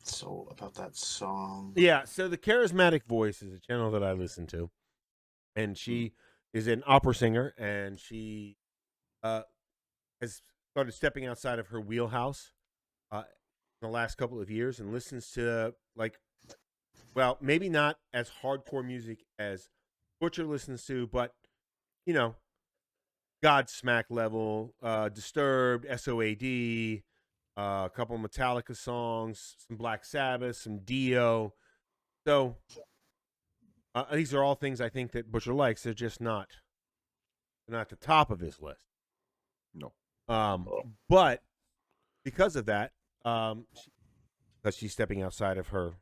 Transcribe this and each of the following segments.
So about that song. Yeah, so the Charismatic Voice is a channel that I listen to, and she is an opera singer, and she uh, has started stepping outside of her wheelhouse in the last couple of years, and listens to well, maybe not as hardcore music as Butcher listens to, but you know, Godsmack level, Disturbed, SOAD, a couple of Metallica songs, some Black Sabbath, some Dio. So these are all things I think that Butcher likes. They're just not at the top of his list. No. But because of that, because she's stepping outside of her,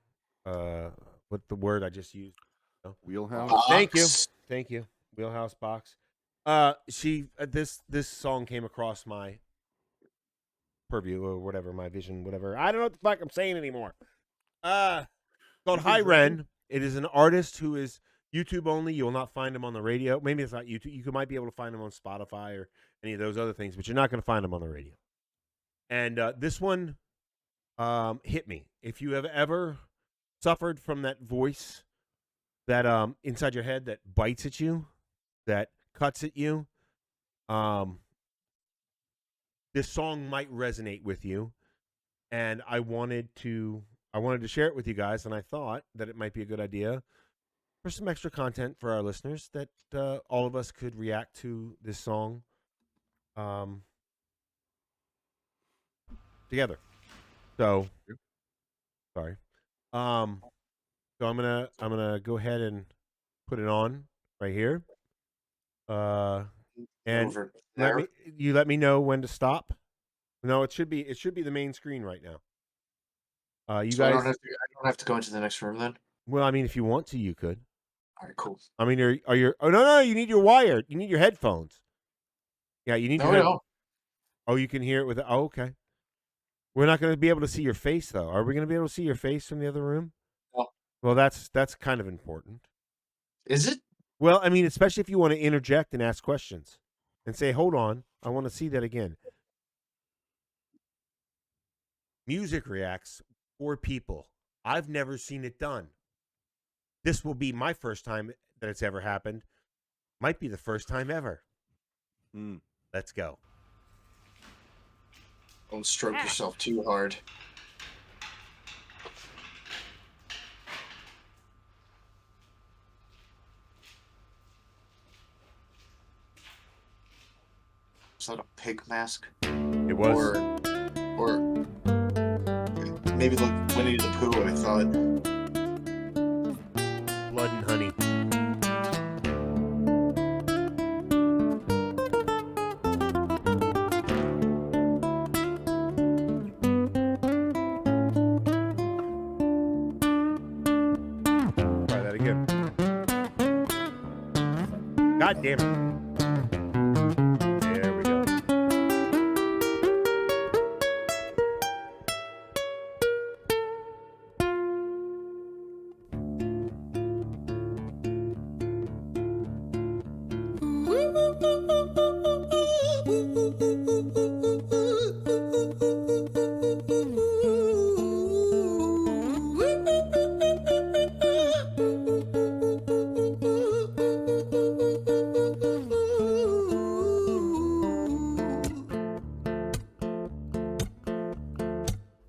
what the word I just used? Wheelhouse. Thank you, wheelhouse box. She this song came across my purview or whatever, my vision, whatever. I don't know what the fuck I'm saying anymore. Called Hi Ren. It is an artist who is YouTube only. You will not find him on the radio. Maybe it's not YouTube. You might be able to find him on Spotify or any of those other things, but you're not going to find him on the radio. And this one hit me. If you have ever suffered from that voice that inside your head that bites at you, that cuts at you, this song might resonate with you. And I wanted to share it with you guys, and I thought that it might be a good idea for some extra content for our listeners that all of us could react to this song together. So, sorry. So I'm gonna go ahead and put it on right here. And let me know when to stop. No, it should be the main screen right now. You So guys, I don't have to go into the next room then. well, I mean, if you want to, you could. All right, cool. I mean, are you? Oh no, you need your wire. You need your headphones. Yeah, you need. No. Oh, you can hear it with. Oh, okay. We're not going to be able to see your face, though. Are we going to be able to see your face from the other room? No. Well, that's kind of important. Is it? Well, I mean, especially if you want to interject and ask questions and say, "Hold on, I want to see that again." Music reacts for people. I've never seen it done. This will be my first time that it's ever happened. Might be the first time ever. Let's go. Don't stroke yourself too hard. Is that a pig mask? It was. Or maybe like Winnie the Pooh, I thought. Blood and honey. Try that again. God damn it. There we go.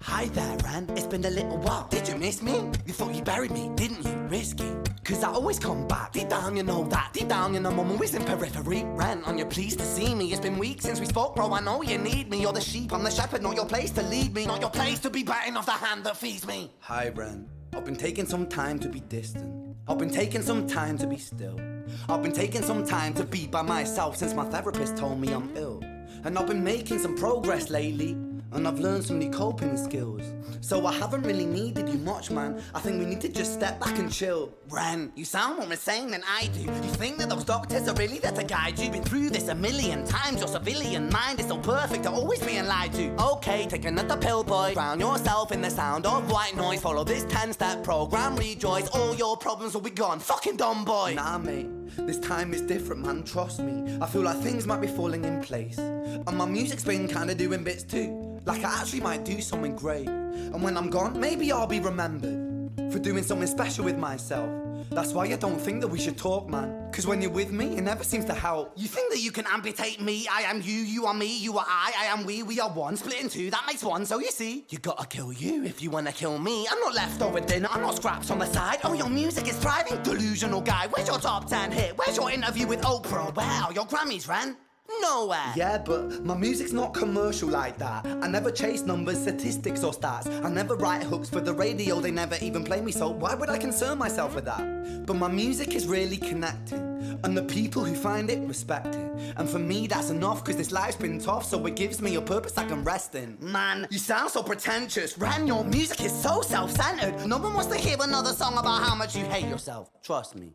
Hi there, Ren. It's been a little while. Did you miss me? You thought you buried me, didn't you? Risky. Cause I always come back. Deep down, you know that. Deep down, you know I'm always in periphery. Ren, aren't you pleased to see me? It's been weeks since we spoke, bro. I know you need me. You're the sheep, I'm the shepherd. Not your place to lead me. Not your place to be biting off the hand that feeds me. Hi, Ren. I've been taking some time to be distant. I've been taking some time to be still. I've been taking some time to be by myself since my therapist told me I'm ill. And I've been making some progress lately. And I've learned some new coping skills. So I haven't really needed you much, man. I think we need to just step back and chill. Ren, you sound more insane than I do. You think that those doctors are really there to guide you? Been through this a million times. Your civilian mind is so perfect, you're always being lied to. Okay, take another pill, boy. Drown yourself in the sound of white noise. Follow this 10-step program, rejoice. All your problems will be gone. Fucking dumb boy. Nah, mate. This time is different, man. Trust me. I feel like things might be falling in place. And my music's been kinda doing bits too. Like I actually might do something great. And when I'm gone, maybe I'll be remembered for doing something special with myself. That's why I don't think that we should talk, man. Cause when you're with me, it never seems to help. You think that you can amputate me? I am you, you are me, you are I am we are one. Split in two, that makes one. So you see, you gotta kill you if you wanna kill me. I'm not leftover dinner, I'm not scraps on the side. Oh, your music is thriving, delusional guy. Where's your top 10 hit? Where's your interview with Oprah? Where are your Grammys, Ren? Nowhere. Yeah, but my music's not commercial like that. I never chase numbers, statistics or stats. I never write hooks for the radio, they never even play me, so why would I concern myself with that? But my music is really connecting, and the people who find it respect it. And for me that's enough, cause this life's been tough, so it gives me a purpose I can rest in. Man, you sound so pretentious. Ren, your music is so self-centered. No one wants to hear another song about how much you hate yourself. Trust me.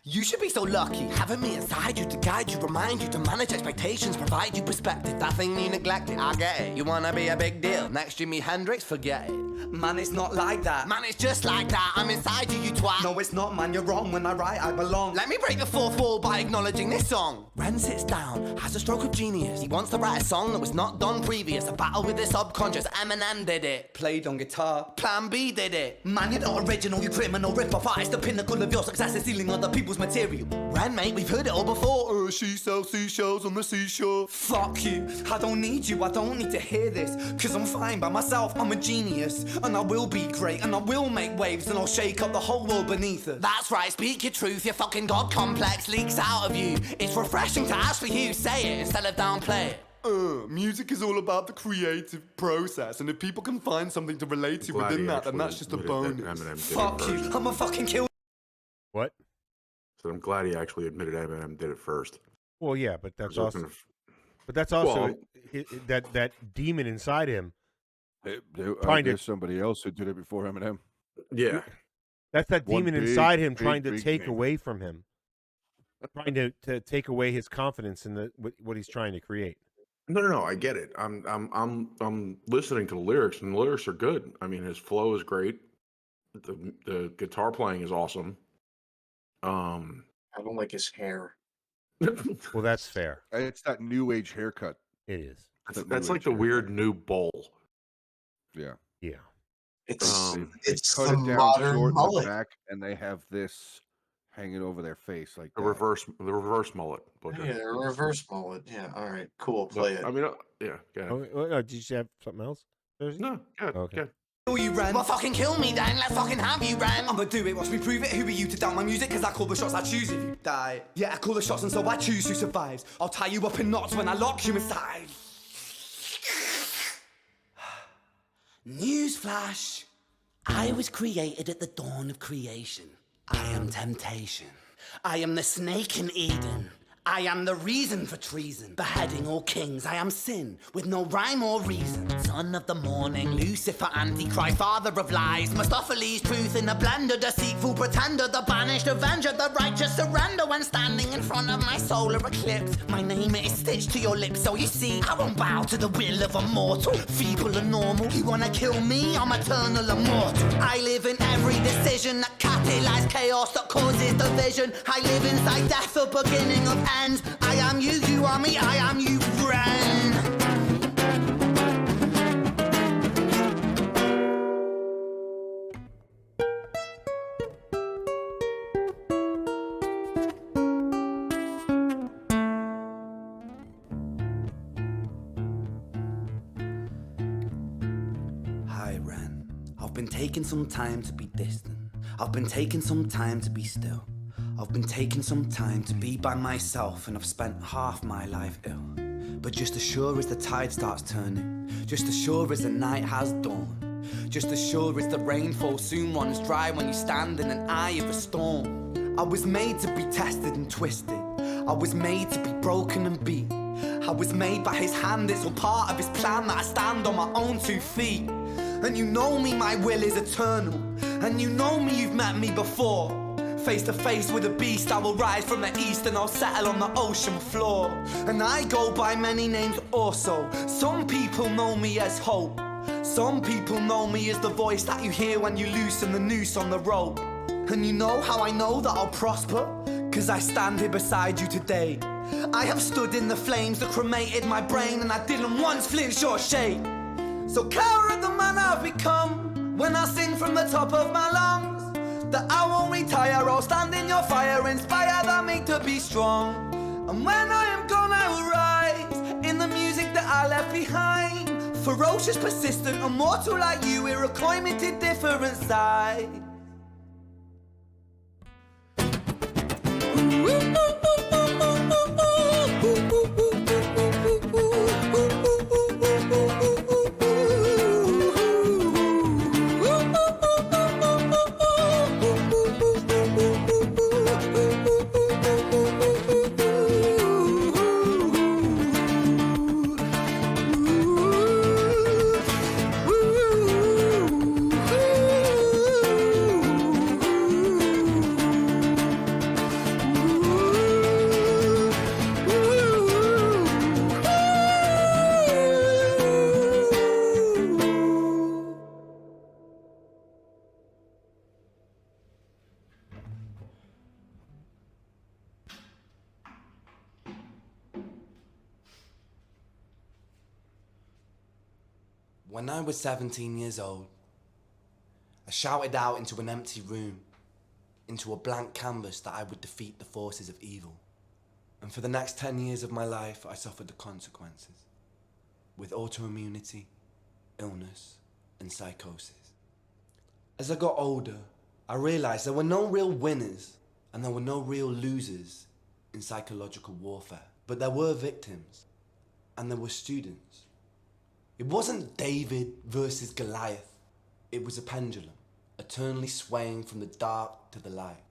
You should be so lucky, having me inside you to guide you, remind you to manage expectations, provide you perspective. That thing you neglected, I get it. You wanna be a big deal, next Jimi Hendrix, forget it. Man, it's not like that. Man, it's just like that. I'm inside you, you twat. No, it's not, man, you're wrong. When I write, I belong. Let me break the fourth wall by acknowledging this song. Ren sits down, has a stroke of genius. He wants to write a song that was not done previous. A battle with the subconscious, Eminem did it. Played on guitar, Plan B did it. Man, you're not original, you criminal rip-off artist. The pinnacle of your success is stealing other people's material. Ren, mate, we've heard it all before. She sells seashells on the seashore. Fuck you, I don't need you, I don't need to hear this. Cause I'm fine by myself, I'm a genius. And I will be great, and I will make waves, and I'll shake up the whole world beneath us. That's right, speak your truth, your fucking God complex leaks out of you. It's refreshing to actually hear you say it instead of downplay it. Music is all about the creative process, and if people can find something to relate to within that, then that's just a bonus. Fuck you, I'm a fucking kill. What? So I'm glad he actually admitted Eminem did it first. Well, yeah, but that's also, that demon inside him. There's somebody else who did it before Eminem. Yeah. That's that demon inside him trying to take away from him, trying to take away his confidence in what he's trying to create. No, I get it. I'm listening to the lyrics, and the lyrics are good. I mean, his flow is great. The guitar playing is awesome. I don't like his hair. Well, that's fair. It's that new age haircut. It is. That's like the weird new bowl. Yeah. Yeah. It's cut the it down modern short in mullet. the back, and they have this hanging over their face like The that. reverse mullet. Yeah, a reverse mullet. Yeah, all right, cool. Play it. I mean, yeah. Go ahead. Oh, did you have something else? No, good. Okay. Good. Kill you, Ren. Well, fucking kill me then. Let's fucking have you, Ren. I'ma do it. Watch me prove it. Who are you to doubt my music? Cause I call the shots I choose if you die. Yeah, I call the shots and so I choose who survives. I'll tie you up in knots when I lock you inside. Newsflash. I was created at the dawn of creation. I am temptation. I am the snake in Eden. I am the reason for treason, beheading all kings. I am sin, with no rhyme or reason. Son of the morning, Lucifer, Antichrist, father of lies. Mustopheles, truth in a blender, deceitful pretender, the banished avenger, the righteous surrender. When standing in front of my solar eclipse, my name is stitched to your lips. So you see, I won't bow to the will of a mortal, feeble and normal. You wanna kill me? I'm eternal immortal. I live in every decision that catalyzes chaos, that causes division. I live inside death, the beginning of end. I am you, you are me, I am you, Ren. Hi, Ren. I've been taking some time to be distant. I've been taking some time to be still. I've been taking some time to be by myself, and I've spent half my life ill. But just as sure as the tide starts turning, just as sure as the night has dawned, just as sure as the rainfall soon runs dry when you stand in an eye of a storm. I was made to be tested and twisted. I was made to be broken and beat. I was made by his hand, it's all part of his plan that I stand on my own 2 feet. And you know me, my will is eternal. And you know me, you've met me before. Face to face with a beast, I will rise from the east and I'll settle on the ocean floor. And I go by many names also. Some people know me as hope. Some people know me as the voice that you hear when you loosen the noose on the rope. And you know how I know that I'll prosper? Cause I stand here beside you today. I have stood in the flames that cremated my brain, and I didn't once flinch or shake. So coward the man I've become when I sing from the top of my lungs that I won't retire, I'll stand in your fire, inspire that me to be strong. And when I am gone I will rise in the music that I left behind. Ferocious, persistent, immortal like you, we're a climate different side. When I was 17 years old, I shouted out into an empty room, into a blank canvas that I would defeat the forces of evil. And for the next 10 years of my life, I suffered the consequences, with autoimmunity, illness, and psychosis. As I got older, I realized there were no real winners and there were no real losers in psychological warfare, but there were victims and there were students. It wasn't David versus Goliath. It was a pendulum, eternally swaying from the dark to the light.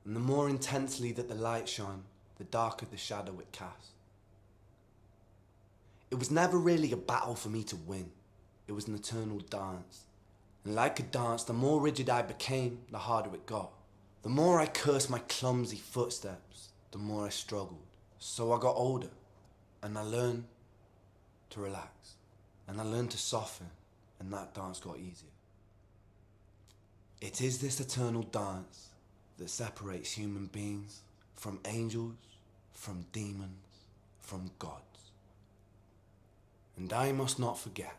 And the more intensely that the light shone, the darker the shadow it cast. It was never really a battle for me to win. It was an eternal dance. And like a dance, the more rigid I became, the harder it got. The more I cursed my clumsy footsteps, the more I struggled. So I got older, and I learned to relax. And I learned to soften, and that dance got easier. It is this eternal dance that separates human beings from angels, from demons, from gods. And I must not forget,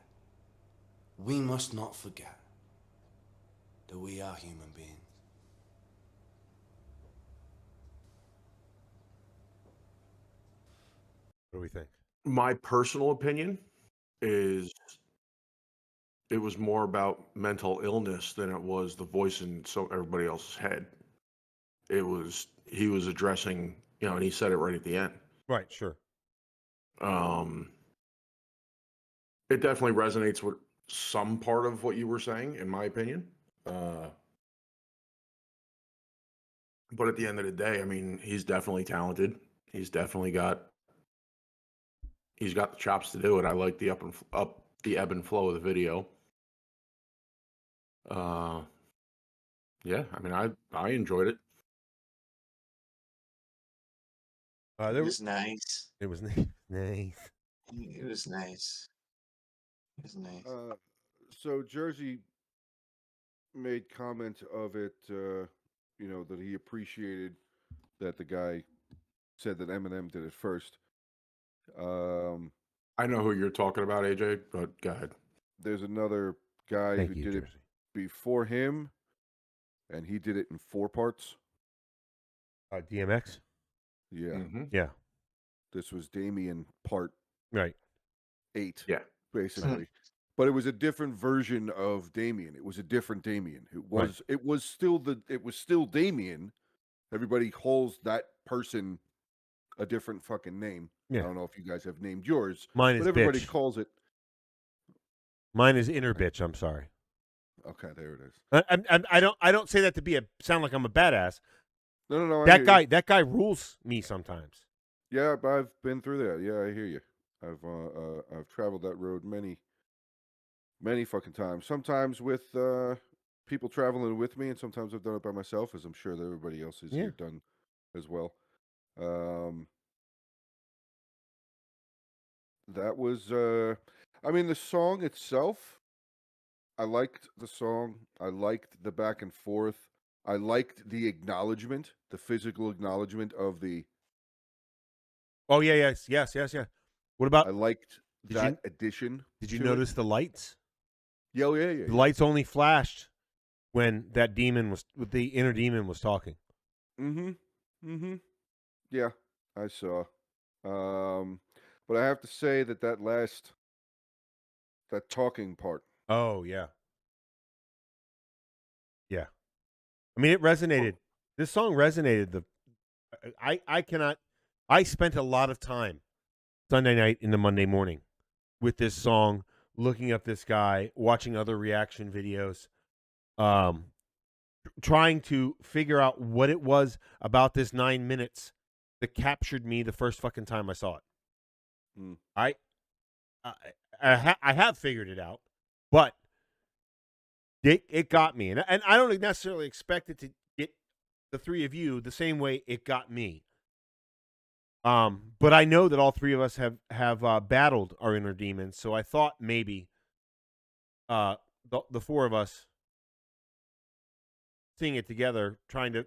we must not forget, that we are human beings. What do we think? My personal opinion is it was more about mental illness than it was the voice in everybody else's head. He was addressing, and he said it right at the end. Right, sure. It definitely resonates with some part of what you were saying, in my opinion. But at the end of the day, I mean, he's definitely talented. He's got the chops to do it. I like the the ebb and flow of the video. Yeah, I mean, I enjoyed it. It was nice. It was nice. It was nice. It was nice. So Jersey made comment of it, that he appreciated that the guy said that Eminem did it first. I know who you're talking about, AJ, but go ahead. There's another guy Thank who you, did Jersey. it before him, and he did it in 4 parts. DMX? Yeah. Mm-hmm. Yeah. This was Damien part Right. 8. Yeah. Basically. But it was a different version of Damien. It was a different Damien. It was still Damien. Everybody calls that person a different fucking name. Yeah. I don't know if you guys have named yours. Mine is but everybody bitch. calls it. Mine is inner bitch. I'm sorry. Okay, there it is. I don't say that to sound like I'm a badass. No. That guy rules me sometimes. Yeah, I've been through that. Yeah, I hear you. I've traveled that road many fucking times. Sometimes with people traveling with me, and sometimes I've done it by myself, as I'm sure that everybody else has here done as well. That was, I mean, the song itself, I liked the song. I liked the back and forth. I liked the acknowledgement, the physical acknowledgement of the. Oh, yeah. What about? I liked Did that you addition. did you to it. notice the lights? Yeah, oh, yeah. The lights only flashed when the inner demon was talking. Mm-hmm. Yeah, I saw. But I have to say that that talking part. Oh yeah, yeah. I mean, it resonated. This song resonated. I cannot. I spent a lot of time Sunday night into Monday morning with this song, looking up this guy, watching other reaction videos, um, trying to figure out what it was about this 9 minutes that captured me the first fucking time I saw it. Hmm. I have figured it out, but it got me, and I don't necessarily expect it to get the three of you the same way it got me. But I know that all three of us have battled our inner demons, so I thought maybe the four of us seeing it together, trying to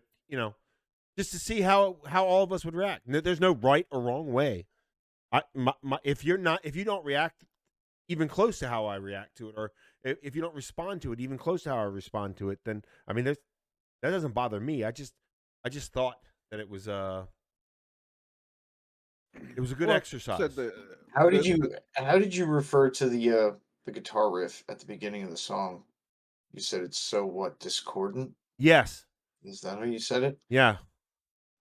just to see how all of us would react. There's no right or wrong way. If you don't react even close to how I react to it, or if you don't respond to it even close to how I respond to it, then I mean that doesn't bother me. I just thought that it was a good exercise. How did you refer to the guitar riff at the beginning of the song? You said it's so what, discordant? Yes. Is that how you said it? Yeah.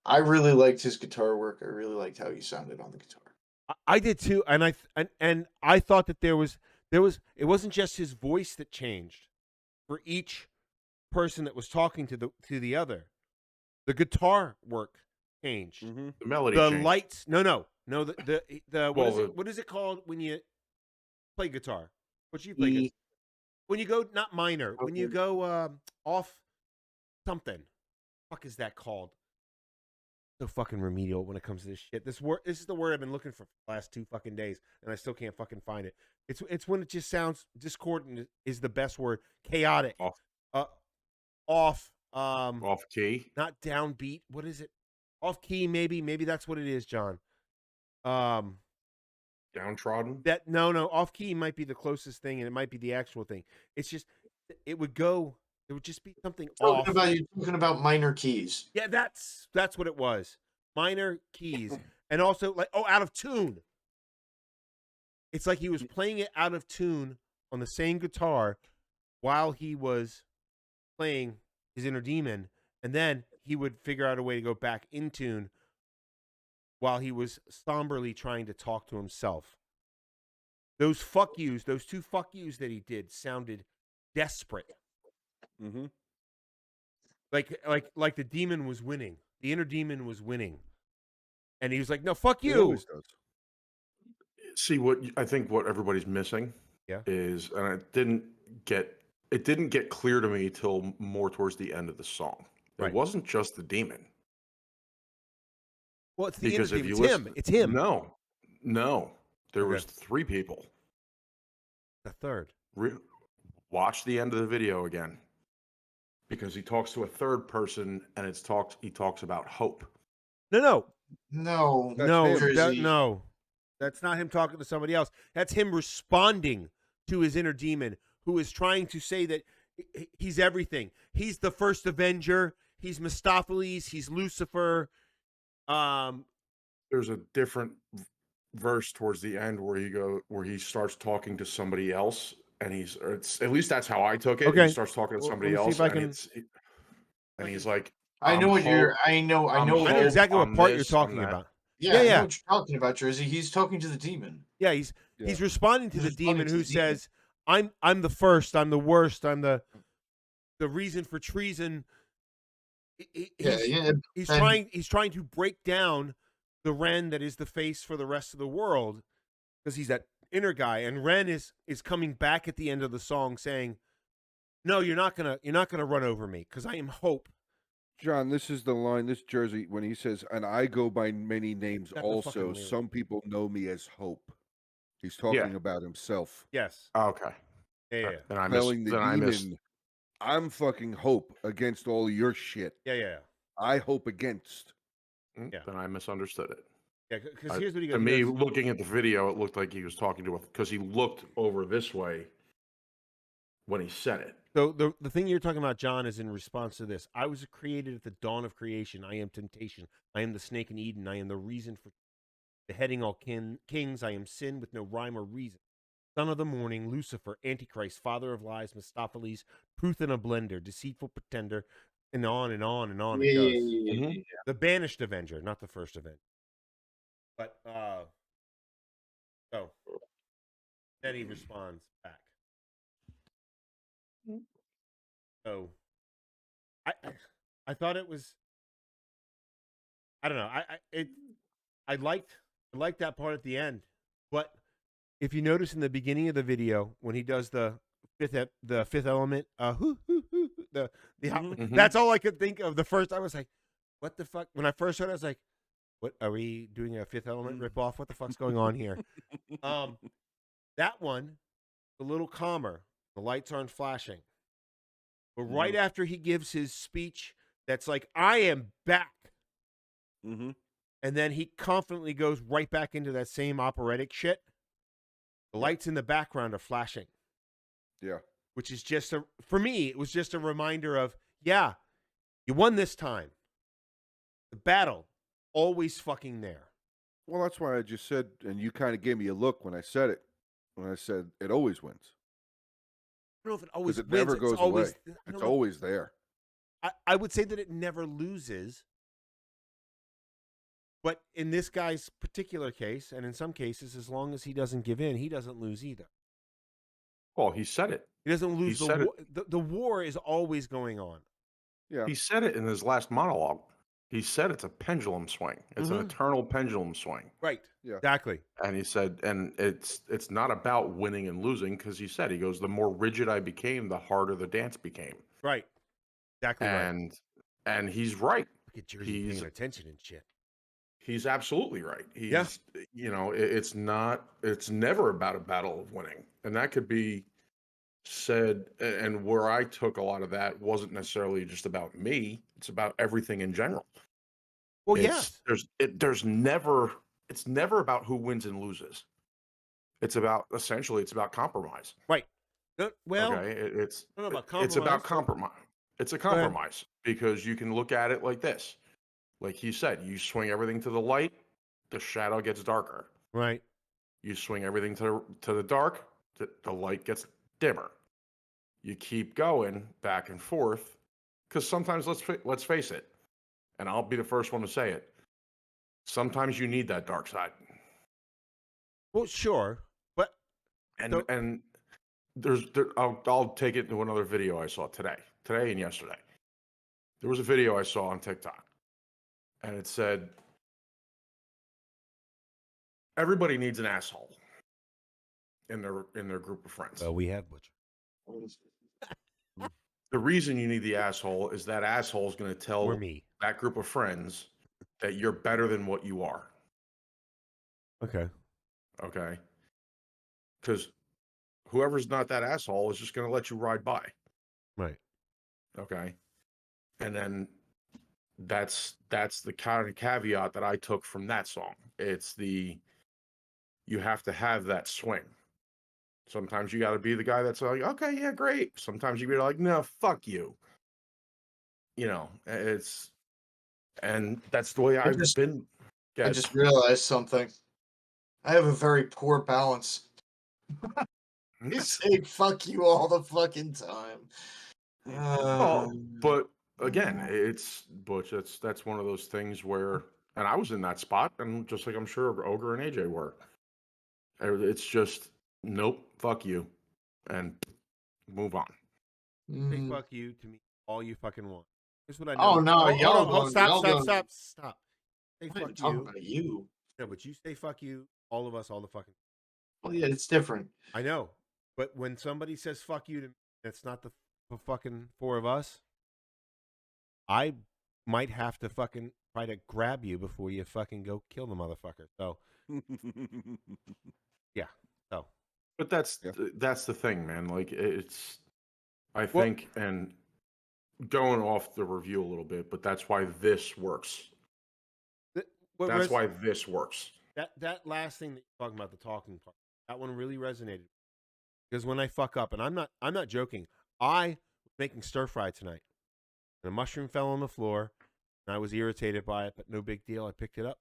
I really liked his guitar work. I really liked how he sounded on the guitar. I did too, and I thought that there was it wasn't just his voice that changed for each person that was talking to the other. The guitar work changed. Mm-hmm. The melody The changed. lights, no, the Well, what is it called when you play guitar? What you E. play guitar? When you go not minor, when you go off something. Fuck is that called? So fucking remedial when it comes to this shit. This is the word I've been looking for the last 2 fucking days, and I still can't fucking find it. It's when it just sounds discordant is the best word. Chaotic. Off. Off. Off key. Not downbeat. What is it? Off key, maybe. Maybe that's what it is, John. Downtrodden. No. Off key might be the closest thing, and it might be the actual thing. It's just it would just be something off. You're talking about minor keys. Yeah, that's what it was. Minor keys. And also out of tune. It's like he was playing it out of tune on the same guitar while he was playing his inner demon, and then he would figure out a way to go back in tune while he was somberly trying to talk to himself. Those fuck yous, those 2 fuck yous that he did sounded desperate. Mm-hmm. Like the demon was winning. The inner demon was winning. And he was like, "No, fuck It you." always does. See I think what everybody's missing is, and it didn't get clear to me till more towards the end of the song. Right. It wasn't just the demon. Well, it's the Because inner if demon. you It's him. It's him. No. There Okay. was 3 people. The third. Watch the end of the video again. Because he talks to a third person, and he talks about hope. No. That's him. No. That's not him talking to somebody else. That's him responding to his inner demon, who is trying to say that he's everything. He's the first Avenger. He's Mephistopheles. He's Lucifer. There's a different verse towards the end where he starts talking to somebody else, and at least that's how I took it. Okay. He starts talking to somebody let me see else, if I and he's like, I know exactly what part you're talking about. Yeah, I know what you're talking about, Jersey. He's talking to the demon. Yeah, he's responding to the demon who says, "I'm the first. I'm the worst. I'm the reason for treason." He's trying to break down the Ren that is the face for the rest of the world, because he's that inner guy. And Ren is coming back at the end of the song saying, "No, you're not gonna run over me, because I am hope." John, this is the line, this Jersey, when he says, "And I go by many names also. Some people know me as Hope." He's talking about himself. Yes. Okay. Yeah. Then Telling the demon, "I'm fucking Hope against all your shit. Yeah. I hope against." Yeah. Then I misunderstood it. Yeah, because here's what he To goes. me, looking at the video, it looked like he was talking to because he looked over this way when he said it. So the thing you're talking about, John, is in response to this. I was created at the dawn of creation. I am temptation. I am the snake in Eden. I am the reason for beheading all kings. I am sin with no rhyme or reason. Son of the morning, Lucifer, Antichrist, father of lies, Mephistopheles, truth in a blender, deceitful pretender, and on and on and on it Yeah, goes. yeah, yeah, Mhm. yeah. The banished Avenger, not the first Avenger. But so then he responds back. So I I thought it was, I don't know. I liked that part at the end. But if you notice in the beginning of the video when he does the fifth element, Mhm. that's all I could think of. The first I was like, what the fuck? When I first heard it, I was like, what are we doing, a Fifth Element ripoff? What the fuck's going on here? That one, a little calmer. The lights aren't flashing. But right after he gives his speech, that's like, I am back. Mm-hmm. And then he confidently goes right back into that same operatic shit. The lights in the background are flashing. Yeah. Which is just for me, it was just a reminder of, yeah, you won this time. The battle, always fucking there. Well, that's why I just said, and you kind of gave me a look when I said it. When I said it always wins. I don't know if it always Because it wins. never goes it's always, away. It's always there. I would say that it never loses. But in this guy's particular case, and in some cases, as long as he doesn't give in, he doesn't lose either. Well, he said it. He doesn't lose He the said war. The war is always going on. Yeah. He said it in his last monologue. He said it's a pendulum swing. It's an eternal pendulum swing. Right. Yeah. Exactly. And he said, and it's not about winning and losing, because he said, he goes, the more rigid I became, the harder the dance became. Right. Exactly right. And he's right. Look at Jersey paying attention and shit. He's absolutely right. He's, you know, it's never about a battle of winning. And that could be said, and where I took a lot of that wasn't necessarily just about me. It's about everything in general. Well, It's, yes. it's never about who wins and loses. It's about compromise. Right. Well, Okay. I don't know about compromise. It's about compromise. It's a compromise because you can look at it like this. Like he said, you swing everything to the light, the shadow gets darker. Right. You swing everything to the dark, the light gets dimmer. You keep going back and forth because sometimes, let's face it, and I'll be the first one to say it, sometimes you need that dark side. Well, sure, but and I'll take it to another video I saw today and yesterday. There was a video I saw on TikTok, and it said, everybody needs an asshole in their group of friends. well, we have Butcher. The reason you need the asshole is that asshole is going to tell that group of friends that you're better than what you are. Okay. Okay. Because whoever's not that asshole is just going to let you ride by. Right. Okay. And then that's the kind of caveat that I took from that song. It's you have to have that swing. Sometimes you got to be the guy that's like, okay, yeah, great. Sometimes you be like, no, fuck you. You know, and that's the way I've been. I just realized something. I have a very poor balance. You say fuck you all the fucking time. But again, it's Butch. That's one of those things where, and I was in that spot, and just like I'm sure Ogre and AJ were. It's just nope, fuck you, and move on. Say fuck you to me all you fucking want. Here's what I know. Oh no, y'all stop. Say I'm fuck talking you. about you. No, but you say fuck you, all of us, all the fucking. Well, yeah, it's different. I know, but when somebody says fuck you to me, that's not the fucking four of us. I might have to fucking try to grab you before you fucking go kill the motherfucker. So, yeah. So, but that's the thing, man. Like I think, and going off the review a little bit, but that's why this works. That's why this works. That last thing that you're talking about, the talking part, that one really resonated. Because when I fuck up, and I'm not joking, I was making stir fry tonight, and a mushroom fell on the floor, and I was irritated by it, but no big deal. I picked it up,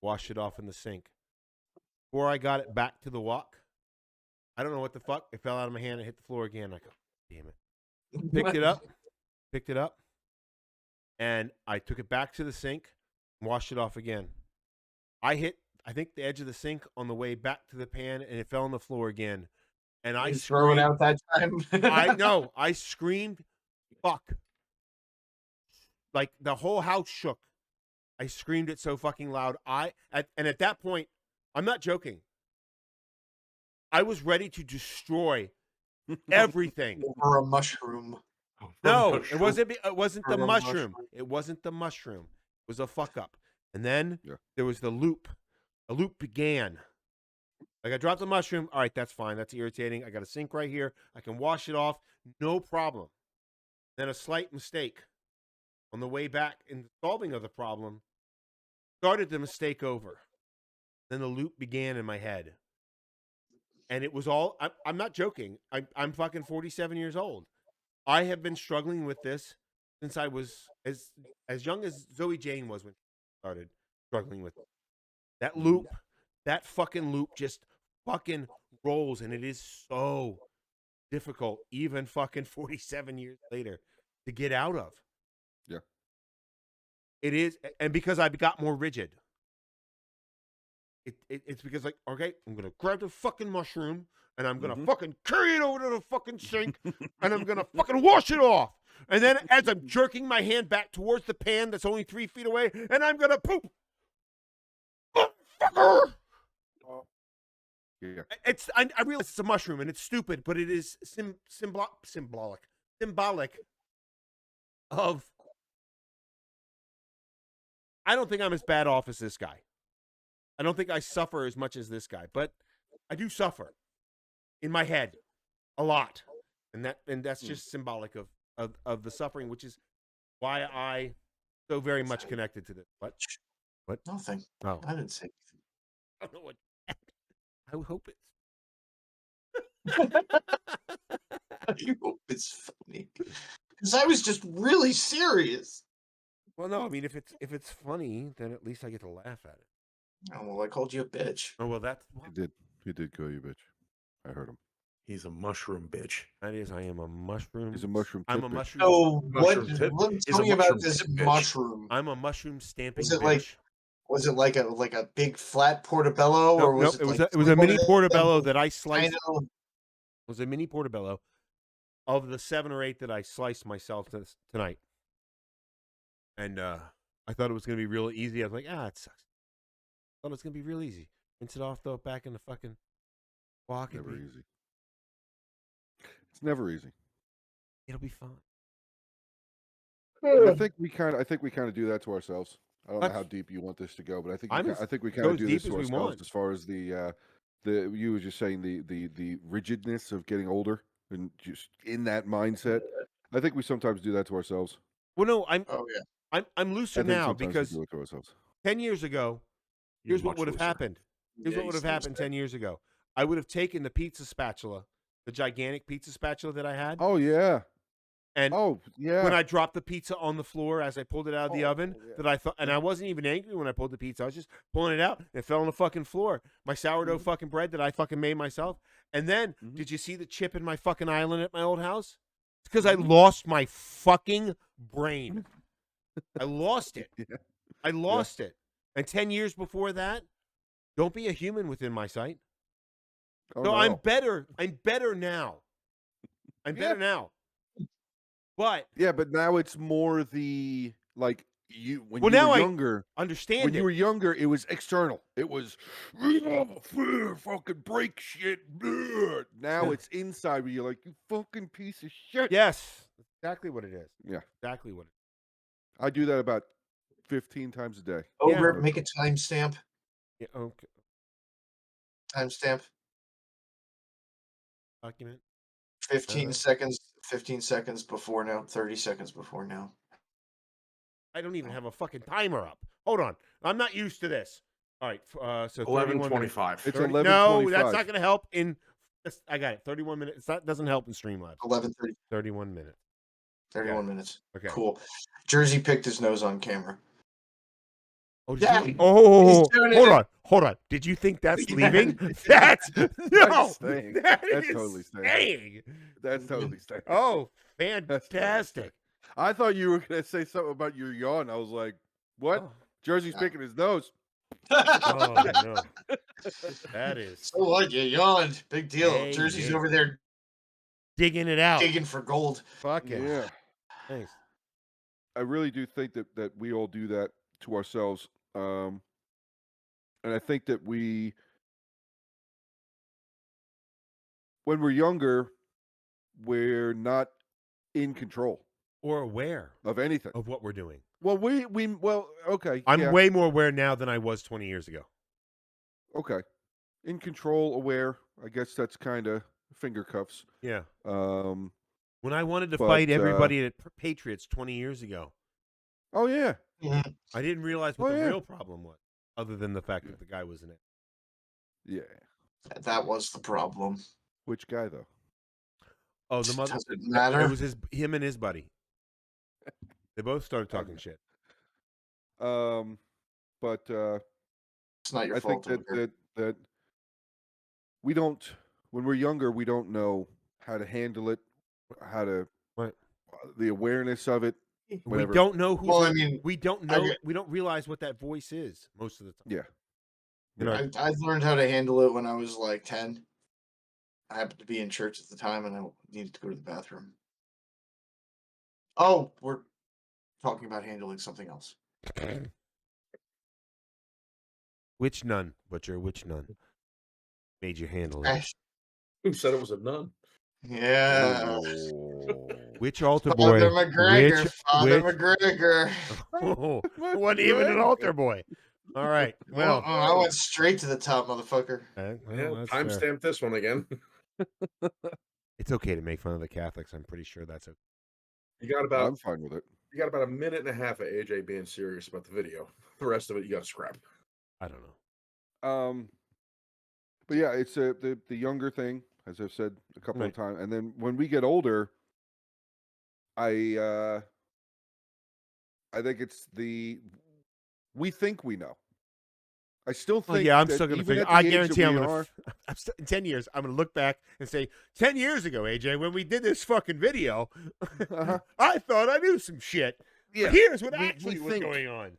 washed it off in the sink. Before I got it back to the wok, I don't know what the fuck, it fell out of my hand and hit the floor again. I go, damn it. Picked it up, and I took it back to the sink, washed it off again. I hit, I think, the edge of the sink on the way back to the pan, and it fell on the floor again. And I throw it out that time. I screamed, fuck. Like the whole house shook. I screamed it so fucking loud. And at that point, I'm not joking. I was ready to destroy everything. Or a mushroom. No, it wasn't the mushroom. It wasn't the mushroom. It was a fuck up. And then there was the loop. A loop began. Like I dropped the mushroom. All right, that's fine. That's irritating. I got a sink right here. I can wash it off. No problem. Then a slight mistake on the way back in the solving of the problem started the mistake over. Then the loop began in my head. And it was all, I'm not joking. I'm fucking 47 years old. I have been struggling with this since I was as young as Zoe Jane was when she started struggling with it. That loop, that fucking loop just fucking rolls, and it is so difficult, even fucking 47 years later, to get out of. Yeah. It is, and because I got more rigid. It's because, like, okay, I'm going to grab the fucking mushroom, and I'm going to fucking carry it over to the fucking sink, and I'm going to fucking wash it off. And then as I'm jerking my hand back towards the pan that's only 3 feet away, and I'm going to poop. Fucker! Yeah. I realize it's a mushroom, and it's stupid, but it is symbolic of, I don't think I'm as bad off as this guy. I don't think I suffer as much as this guy, but I do suffer in my head a lot. And that's just symbolic of the suffering, which is why I so very much connected to this. What? Nothing. Oh. I didn't say I don't know what. I hope anything. I hope it's funny. Because I was just really serious. Well, no, I mean, if it's funny, then at least I get to laugh at it. Oh, well, I called you a bitch. Oh, well, that's He did call you a bitch. I heard him. He's a mushroom bitch. That is, I am a mushroom. He's a mushroom. I'm a bitch. mushroom. So Mushroom tip tell is a me about mushroom this tip, bitch. mushroom. I'm a mushroom stamping Was it bitch. Was it like a big flat portobello, or was it? It was a mini portobello that I sliced. It was a mini portobello of the 7 or 8 that I sliced myself tonight, and I thought it was gonna be real easy. I was like, it sucks. I thought it was gonna be real easy. Rinse it off, throw it back in the fucking wok. Never easy. It's never easy. It'll be fine. And I think we kind of do that to ourselves. I don't know how deep you want this to go, but I think we kind of do this to ourselves as far as the you were just saying the rigidness of getting older and just in that mindset. I think we sometimes do that to ourselves. Well, no, I'm looser I think now sometimes because we do it to ourselves. 10 years ago, here's what would have happened. Here's what would have happened 10 years ago. I would have taken the pizza spatula, the gigantic pizza spatula that I had. Oh yeah. And yeah. when I dropped the pizza on the floor as I pulled it out of the oven, that I thought, and I wasn't even angry when I pulled the pizza. I was just pulling it out, and it fell on the fucking floor. My sourdough fucking bread that I fucking made myself. And then, did you see the chip in my fucking island at my old house? It's because I lost my fucking brain. I lost it. I lost it. And 10 years before that, don't be a human within my sight. Oh, so no. I'm better. I'm better now. I'm better now. But but now it's more the like you when you now were younger. Understand when you were younger, it was external. It was fucking break shit. Now it's inside where you're like, you fucking piece of shit. Yes, that's exactly what it is. Yeah, exactly what it is. I do that about 15 times a day. Over, make a timestamp. Yeah, okay. Timestamp. Document. 15 seconds. 15 seconds before now. 30 seconds before now. I don't even have a fucking timer up. Hold on. I'm not used to this. All right. So 31 minutes. 11:25. It's 30 11:25. No, that's not going to help in. I got it. 31 minutes. That doesn't help in Streamlabs. 11:30. 31 minutes. 31 minutes. Okay. Cool. Jersey picked his nose on camera. Oh, Yeah. oh, doing hold it. on. Hold on. Did you think that's Yeah. leaving? That's no. That's staying. That That's is totally staying. staying. That's totally staying. Oh, That's totally fantastic. I thought you were going to say something about your yawn. I was like, what? Oh. Jersey's picking his nose. Oh no. That is So what? You yawned. Big deal. Hey, Jersey's hey. over there digging it out. digging for gold. Fucking Yeah. thanks. I really do think that we all do that to ourselves. And I think that when we're younger, we're not in control Or aware of anything. of what we're doing. Well, okay. I'm yeah, way more aware now than I was 20 years ago. okay. In control, aware. I guess that's kind of finger cuffs. Yeah. Um, When I wanted to But, fight everybody at Patriots 20 years ago, oh yeah. Mhm. I didn't realize what Oh, the yeah. real problem was, other than the fact that the guy was in it. Yeah. That was the problem. Which guy though? Oh, the mother. Does it matter? It was him and his buddy. They both started talking shit. But It's not your I think fault. that we don't, when we're younger, we don't know how to handle it, how to Right. the awareness of it. We Whatever. don't know who. Well, I mean, we don't I know. get- We don't realize what that voice is most of the time. Yeah. You know, I learned how to handle it when I was like 10. I happened to be in church at the time and I needed to go to the bathroom. Oh, we're talking about handling something else. which nun, Butcher? Which nun made you handle it? Eh, Who said it was a nun? Yeah. Which altar Father boy? McGregor. Father which- McGregor. Oh, wasn't even an altar boy. All right. Well, I went straight to the top, motherfucker. Yeah, that's fair. timestamp this one again. It's okay to make fun of the Catholics. I'm pretty sure that's okay. You got I'm about fine with it. a minute and a half of AJ being serious about the video. The rest of it you got to scrap. I don't know. But yeah, it's the younger thing, as I've said a couple Right. of times, and then when we get older, I think it's we think we know. I still think. Well, yeah, I'm that still going to even figure. at the I age that guarantee I'm we going are- to. In 10 years, I'm going to look back and say, 10 years ago, AJ, when we did this fucking video, I thought I knew some shit. Yeah, But here's what we actually was think. going on.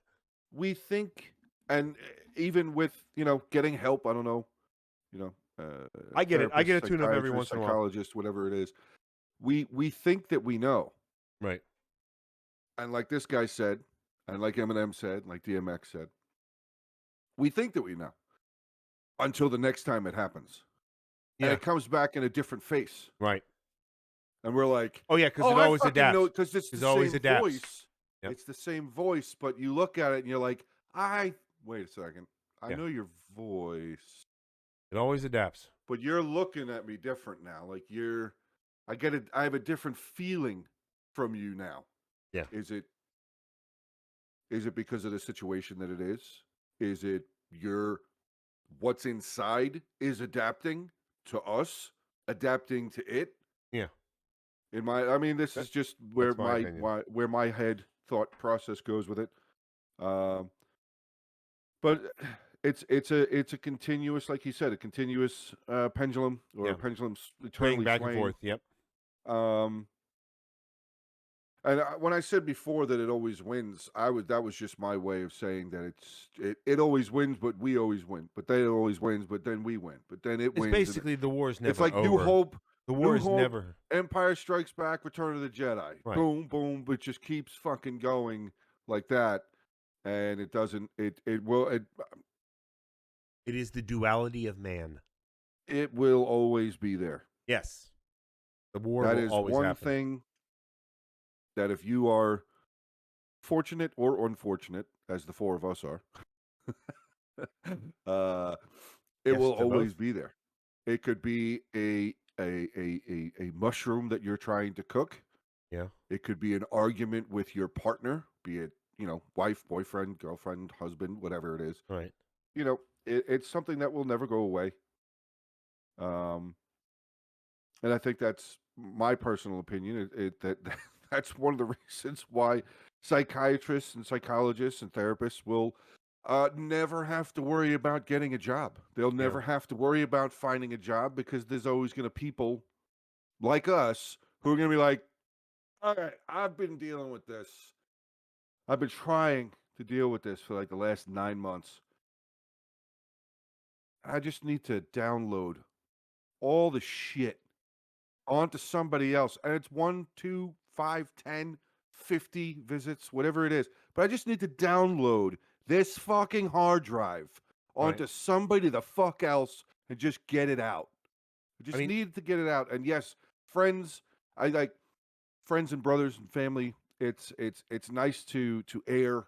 We think, and even with getting help, I don't know, I get it. I get a therapist, tune-up every psychiatrist, once in a while. psychologist, whatever it is. We think that we know, Right. and like this guy said, and like Eminem said, like DMX said, we think that we know until the next time it happens, and Yeah. it comes back in a different face, Right. and we're like, Oh, yeah, because it I always fucking adapts. know, because it's It the always same adapts. voice. Yep. It's the same voice, but you look at it and you're like, wait a second, I Yeah. know your voice. It always adapts. But you're looking at me different now. Like I have a different feeling from you now. Yeah. Is it because of the situation that it is? Is it what's inside is adapting to us, adapting to it? Yeah. This is just where That's my opinion. where my head thought process goes with it. But it's a continuous, like you said, a continuous pendulum, or Yeah. a pendulum Swaying eternally back swaying. and forth. Yep. And when I said before that it always wins, that was just my way of saying that it always wins, but we always win. But then it always wins, but then we win. But then it It's wins. basically the war's never It's like over. New Hope. The war New is Hope, never. Empire Strikes Back, Return of the Jedi. Right. Boom, boom. It just keeps fucking going like that, and it doesn't. It is the duality of man. It will always be there. Yes. The war That will is always one happen. thing that if you are fortunate or unfortunate, as the four of us are, it Yes will to always both. be there. It could be a mushroom that you're trying to cook. Yeah. It could be an argument with your partner, be it, wife, boyfriend, girlfriend, husband, whatever it is. Right. It's something that will never go away. And I think that's my personal opinion. That's one of the reasons why psychiatrists and psychologists and therapists will never have to worry about getting a job. They'll never have to worry about finding a job because there's always going to people like us who are going to be like, all right, I've been dealing with this. I've been trying to deal with this for like the last 9 months. I just need to download all the shit onto somebody else. And it's 1, 2, 5, 10, 50 visits, whatever it is. But I just need to download this fucking hard drive onto somebody the fuck else and just get it out. I just needed to get it out. And yes, friends, I like friends and brothers and family. It's nice to air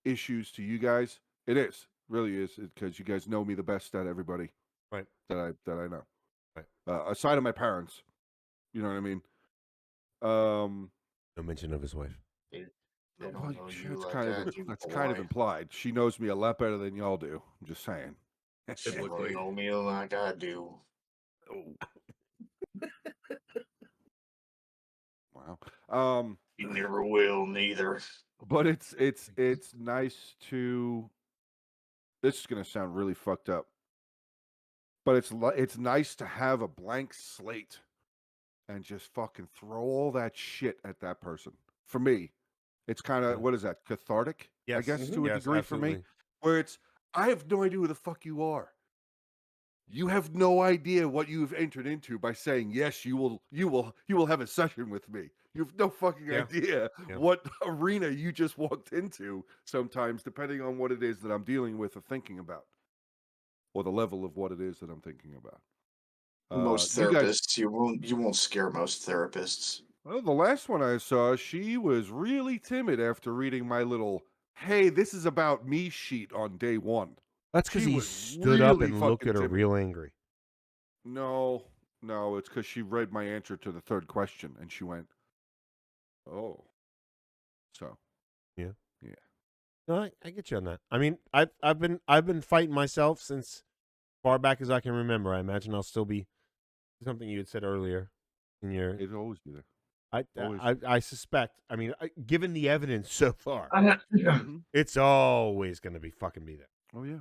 issues to you guys. It is, really is, because you guys know me the best out of everybody. Right. That I know. Right. Aside of my parents, you know what I mean. No mention of his wife. Well, that's kind of implied. She knows me a lot better than y'all do. I'm just saying. She don't know me like I do. Wow. You never will, neither. But it's nice to. This is gonna sound really fucked up, but it's nice to have a blank slate and just fucking throw all that shit at that person. For me, it's kind of what is that, cathartic? Yes. I guess to a degree absolutely. for me, where it's I have no idea who the fuck you are. You have no idea what you've entered into by saying yes. You will have a session with me. You have no fucking idea what arena you just walked into. Sometimes, depending on what it is that I'm dealing with or thinking about, or the level of what it is that I'm thinking about. Most therapists, you won't scare most therapists. Well, the last one I saw, she was really timid after reading my little "Hey, this is about me" sheet on day 1. That's because he was stood up really and looked fucking at her timid. real angry. No, it's because she read my answer to the 3rd question and she went, "Oh." So, yeah. No, I get you on that. I mean, I've been fighting myself since far back as I can remember. I imagine I'll still be something you had said earlier in your. It'll always be there. I suspect. I mean, given the evidence so far, it's always going to be fucking be there. Oh yeah.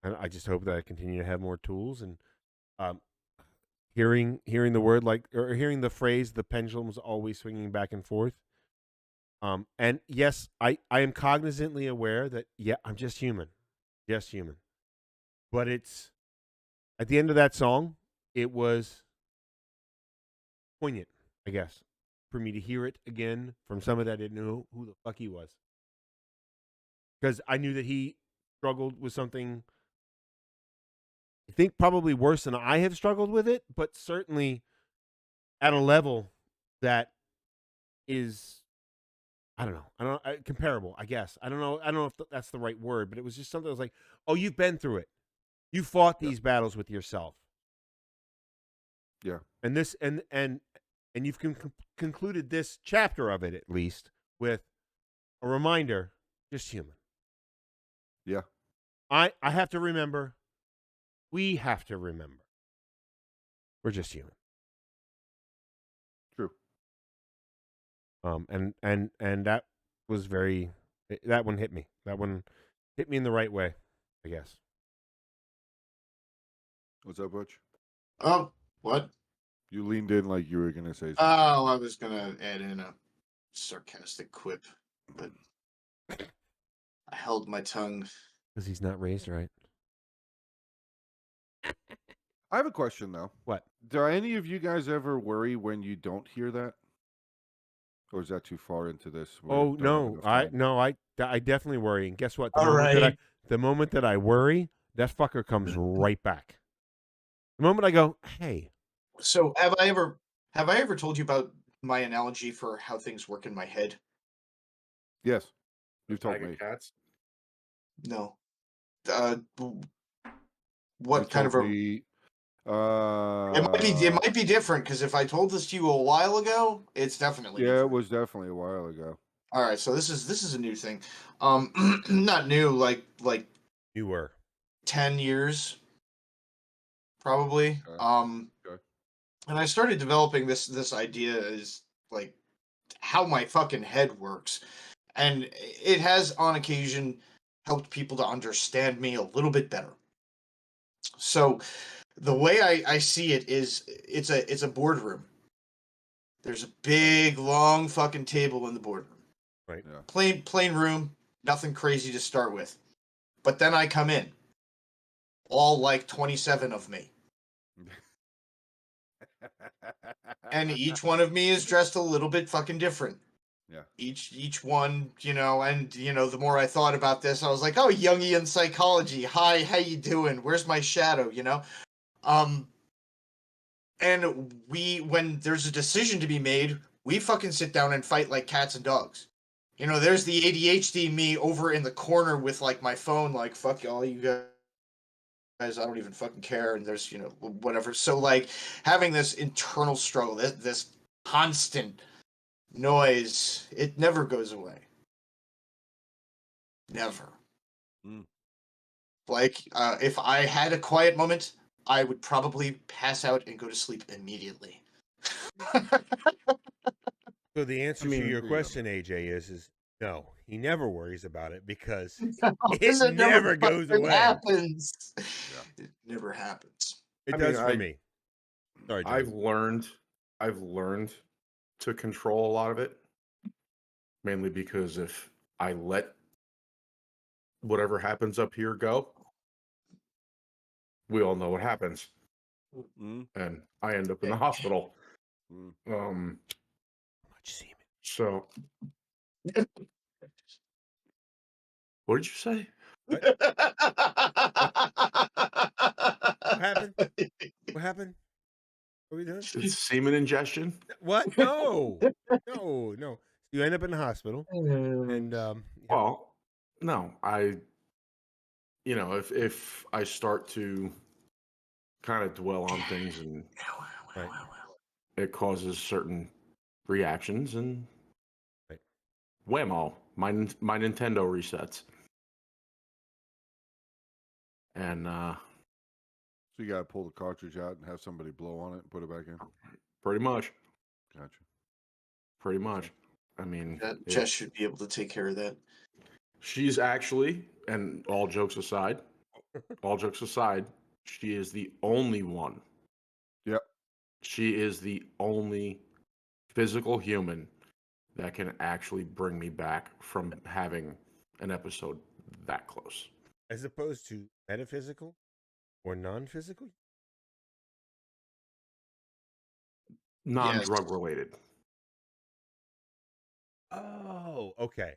And I just hope that I continue to have more tools and, hearing the word or hearing the phrase, the pendulum's always swinging back and forth. And yes, I am cognizantly aware that I'm just human, but it's at the end of that song, it was poignant, I guess, for me to hear it again from somebody that didn't know who the fuck he was. Because I knew that he struggled with something, I think probably worse than I have struggled with it, but certainly at a level that is, I don't know, comparable, I guess. I don't know if that's the right word, but it was just something that was like, oh, you've been through it. You fought these battles with yourself. Yeah. And this, and you've concluded this chapter of it, at least, with a reminder, just human. Yeah. I have to remember, we have to remember, we're just human. True. And that was that one hit me. That one hit me in the right way, I guess. What's up, Butch? What? You leaned in like you were going to say something. Oh, I was going to add in a sarcastic quip, but I held my tongue. Because he's not raised right. I have a question, though. What? Do any of you guys ever worry when you don't hear that? Or is that too far into this? Oh, no. I definitely worry. And guess what? The moment that I worry, that fucker comes right back. The moment I go, hey. So have I ever told you about my analogy for how things work in my head? Yes. You've told me. Cats? No. What kind of a... It might be different, because if I told this to you a while ago, it's definitely different. It was definitely a while ago. All right, so this is a new thing. Not new, like You were. 10 years probably. Okay. Okay. And I started developing this idea is like how my fucking head works. And it has on occasion helped people to understand me a little bit better. So the way I see it is it's a boardroom. There's a big long fucking table in the boardroom. Right. Yeah. Plain room, nothing crazy to start with. But then I come in, all like 27 of me. And each one of me is dressed a little bit fucking different. Yeah. Each one, and the more I thought about this, I was like, oh, Jungian psychology. Hi, how you doing? Where's my shadow? And when there's a decision to be made, we fucking sit down and fight like cats and dogs. There's the ADHD me over in the corner with like my phone, like, fuck all you guys, I don't even fucking care. And there's, whatever. So like having this internal struggle, this constant noise, it never goes away. Never. Like, if I had a quiet moment, I would probably pass out and go to sleep immediately. So the answer to your yeah. question, AJ, is no. He never worries about it because Because it never goes fucking away. happens. Yeah. It never happens. It I does mean, for me. Sorry, Joe. I've learned to control a lot of it, mainly because if I let whatever happens up here go, we all know what happens, and I end up in the hospital. Much semen. So, what did you say? What happened? What happened? What are we doing? It's semen ingestion. What? No. No. You end up in the hospital, and Well, no, if I start to kind of dwell on things and right. it causes certain reactions, and Right. whammo, my Nintendo resets. And So you got to pull the cartridge out and have somebody blow on it and put it back in. pretty much, Gotcha. I mean, Jess should be able to take care of that. she's actually, and all jokes aside, she is the only one. Yep. She is the only physical human that can actually bring me back from having an episode that close. As opposed to metaphysical or non-physical. Non-drug related. Oh, okay.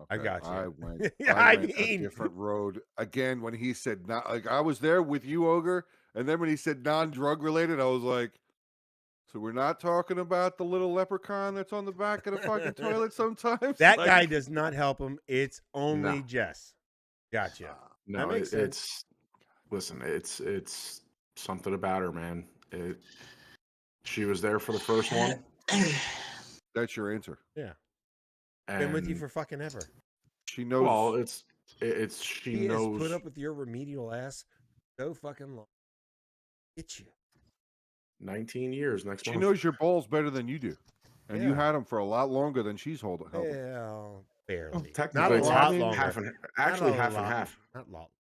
I got you. I went, I went a different road again when he said not. Like I was there with you, Ogre, and then when he said non-drug related, I was like, so we're not talking about the little leprechaun that's on the back of the fucking toilet sometimes. That Like, guy does not help him. It's only No. Jess. Gotcha. No, That makes sense. It's something about her, man. She was there for the first one. That's your answer. Yeah. And Been with you for fucking ever. She knows. well, she He knows. has put up with your remedial ass so fucking long. Get you. 19 years next She month. knows your balls better than you do, and you Yeah. had them for a lot longer than she's held them. Well, barely. Not Technically, a it's lot longer. half and Not half. Not lot.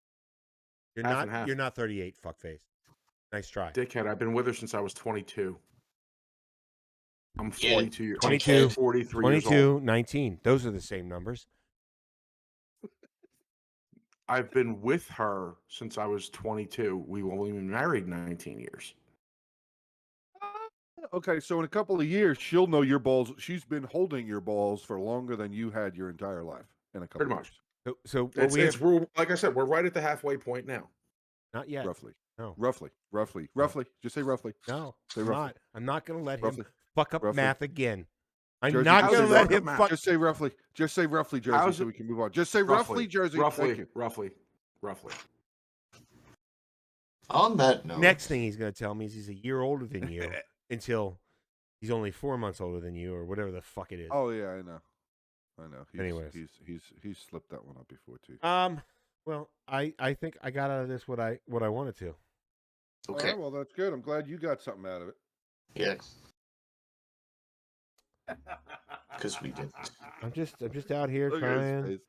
You're Half not. and half. You're not 38. Fuckface. Nice try. Dickhead, I've been with her since I was 22. I'm Yeah, 42. 22, 43 years 22, old. 19. Those are the same numbers. I've been with her since I was 22. We've only been married 19 years. Okay, so in a couple of years, she'll know your balls. She's been holding your balls for longer than you had your entire life. In a couple Pretty of much. years. So what we have We're, like I said, we're right at the halfway point now. not yet. Roughly. No. Roughly. Just say roughly. No. Say I'm roughly. not. I'm not going to let Roughly. him fuck up Roughly. math again. I'm Jersey, not how's going it to let fuck up him math? fuck. Just say roughly. Just say roughly, Jersey, How's so it- we can move on. Just say roughly, Jersey. Thank you. Roughly. On that note, Next thing he's going to tell me is he's a year older than you until he's only 4 months older than you or whatever the fuck it is. Oh yeah, I know. I know. Anyways. He's slipped that one up before too. Well, I think I got out of this what I wanted to. All Okay. right, well, that's good. I'm glad you got something out of it. Yeah. Because we didn't. I'm just out here Look at his trying face.